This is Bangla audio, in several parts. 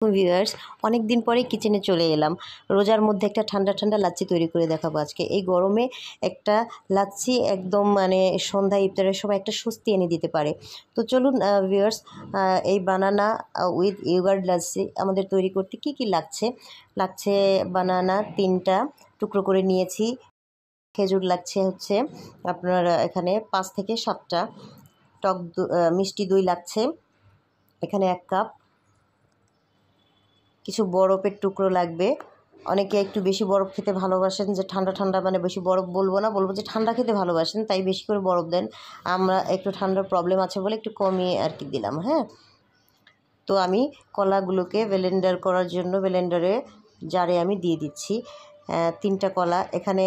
ভিউয়ার্স, অনেক দিন পরে কিচেনে চলে এলাম। রোজার মধ্যে একটা ঠান্ডা ঠান্ডা লাচ্ছি তৈরি করে দেখাবো আজকে। এই গরমে একটা লাচ্ছি একদম মানে সন্ধ্যা ইফতারের সময় একটা স্বস্তি এনে দিতে পারে। তো চলুন ভিউয়ার্স, এই বানানা উইথ ইয়োগার্ট লাচ্ছি আমাদের তৈরি করতে কি কি লাগছে বানানা 3টা টুকরো করে নিয়েছি। খেজুর লাগছে হচ্ছে আপনার এখানে 5 থেকে 7টা। মিষ্টি দই লাগছে এখানে 1 কাপ। কিছু বরফের টুকরো লাগবে। অনেকে একটু বেশি বরফ খেতে ভালোবাসেন, যে ঠান্ডা ঠান্ডা মানে বেশি বরফ বলবো না, বলবো যে ঠান্ডা খেতে ভালোবাসেন, তাই বেশি করে বরফ দেন। আমরা একটু ঠান্ডার প্রবলেম আছে বলে একটু কমিয়ে আর কি দিলাম। হ্যাঁ, তো আমি কলাগুলোকে ব্লেন্ডার করার জন্য ব্লেন্ডারে জারে আমি দিয়ে দিচ্ছি। 3টা কলা এখানে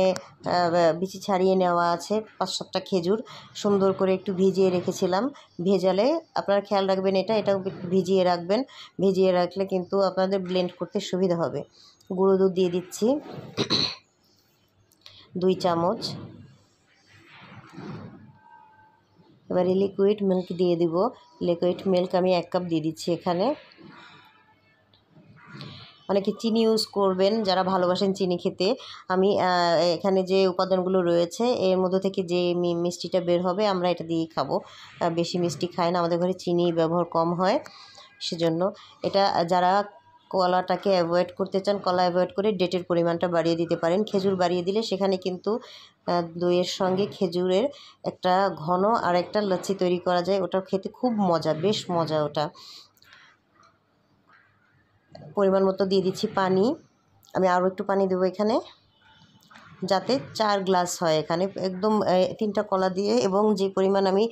বিচি ছাড়িয়ে নেওয়া আছে। 5-7টা খেজুর সুন্দর করে একটু ভিজিয়ে রেখেছিলাম। ভেজালে আপনারা খেয়াল রাখবেন, এটাও ভিজিয়ে রাখবেন। ভিজিয়ে রাখলে কিন্তু আপনাদের ব্লেন্ড করতে সুবিধা হবে। গুঁড়ো দুধ দিয়ে দিচ্ছি 2 চামচ। এবারে লিকুইড মিল্ক দিয়ে দিব। লিকুইড মিল্ক আমি 1 কাপ দিয়ে দিচ্ছি এখানে। অনেকে চিনি ইউজ করবেন যারা ভালোবাসেন চিনি খেতে। আমি এখানে যে উপাদানগুলো রয়েছে এর মধ্যে থেকে যে মিষ্টিটা বের হবে আমরা এটা দিয়েই খাবো। বেশি মিষ্টি খাই না, আমাদের ঘরে চিনি ব্যবহার কম হয়, সেজন্য এটা যারা কলাটাকে অ্যাভয়েড করতে চান, কলা অ্যাভয়েড করে ডেটের পরিমাণটা বাড়িয়ে দিতে পারেন। খেজুর বাড়িয়ে দিলে সেখানে কিন্তু দইয়ের সঙ্গে খেজুরের একটা ঘন আর একটা লাচ্ছি তৈরি করা যায়। ওটা খেতে খুব মজা, বেশ মজা ওটা। পরিমাণ মতো দিয়ে দিচ্ছি পানি। আমি আরও একটু পানি দেবো এখানে, যাতে 4 গ্লাস হয়। এখানে একদম 3টা কলা দিয়ে এবং যে পরিমাণ আমি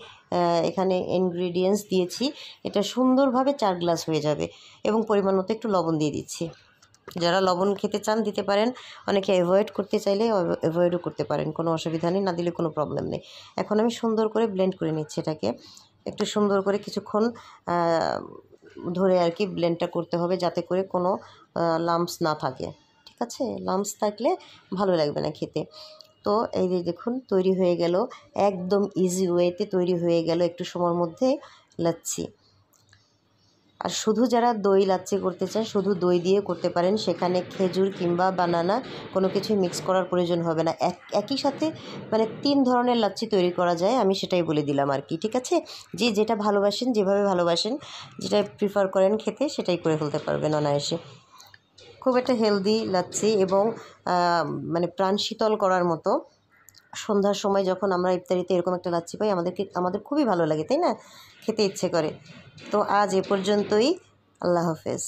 এখানে ইনগ্রিডিয়েন্টস দিয়েছি এটা সুন্দরভাবে 4 গ্লাস হয়ে যাবে। এবং পরিমাণ মতো একটু লবণ দিয়ে দিচ্ছি। যারা লবণ খেতে চান দিতে পারেন, অনেকে অ্যাভয়েড করতে চাইলে অ্যাভয়েডও করতে পারেন, কোনো অসুবিধা নেই, না দিলে কোনো প্রবলেম নেই। এখন আমি সুন্দর করে ব্লেন্ড করে নিচ্ছি এটাকে। একটু সুন্দর করে কিছুক্ষণ ধরে আর কি ব্লেন্ডটা করতে হবে, যাতে করে কোনো লাম্পস না থাকে। ঠিক আছে, লাম্পস থাকলে ভালো লাগবে না খেতে। তো এই যে দেখুন তৈরি হয়ে গেল, একদম ইজি ওয়েতে তৈরি হয়ে গেল একটু সময়ের মধ্যে লাচ্ছি। আর শুধু যারা দই লাচ্ছি করতে চান শুধু দই দিয়ে করতে পারেন, সেখানে খেজুর কিংবা বানানা কোনো কিছুই মিক্স করার প্রয়োজন হবে না। একই সাথে মানে 3 ধরনের লাচ্ছি তৈরি করা যায়, আমি সেটাই বলে দিলাম আর কি। ঠিক আছে, যে যেটা ভালোবাসেন, যেভাবে ভালোবাসেন, যেটা প্রিফার করেন খেতে, সেটাই করে ফেলতে পারবেন অনায়াসে। খুব একটা হেলদি লাচ্ছি এবং মানে প্রাণ শীতল করার মতো। সন্ধ্যার সময় যখন আমরা ইফতারিতে এরকম একটা লাচ্ছি পাই আমাদের খুবই ভালো লাগে, তাই না? খেতে ইচ্ছে করে। তো আজ এ পর্যন্তই। আল্লাহ হাফেজ।